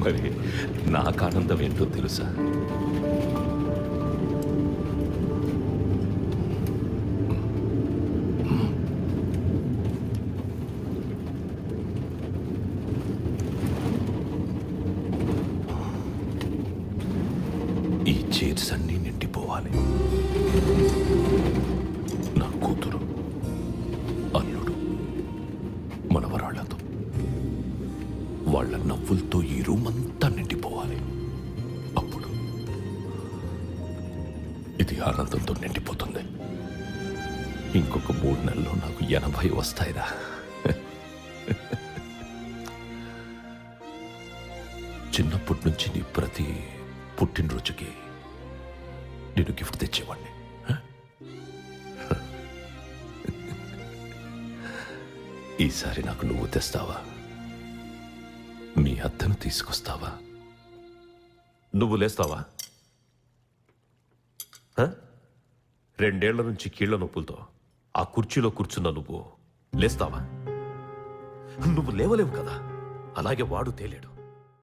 మరి నాకు ఆనందం ఏంటో తెలుసా? ఈ చైర్స్ అన్నీ నిండిపోవాలి. నా కూతురు, అల్లుడు, మనవరాళ్లతో, వాళ్ళ నవ్వులతో ఈ రూమ్ అంతా నిండిపోవాలి. అప్పుడు ఇది ఆనందంతో నిండిపోతుంది. ఇంకొక 3 నెలల్లో నాకు 80 వస్తాయిరా. చిన్నప్పటి నుంచి నీ ప్రతి పుట్టినరోజుకి నేను గిఫ్ట్ తెచ్చేవాడిని. ఈసారి నాకు నువ్వు తెస్తావా? మీ అత్తను తీసుకొస్తావా? నువ్వు లేస్తావా? 2 ఏళ్ల నుంచి కీళ్ల నొప్పులతో ఆ కుర్చీలో కూర్చున్న నువ్వు లేస్తావా? నువ్వు లేవలేవు కదా, అలాగే వాడు తేలేడు.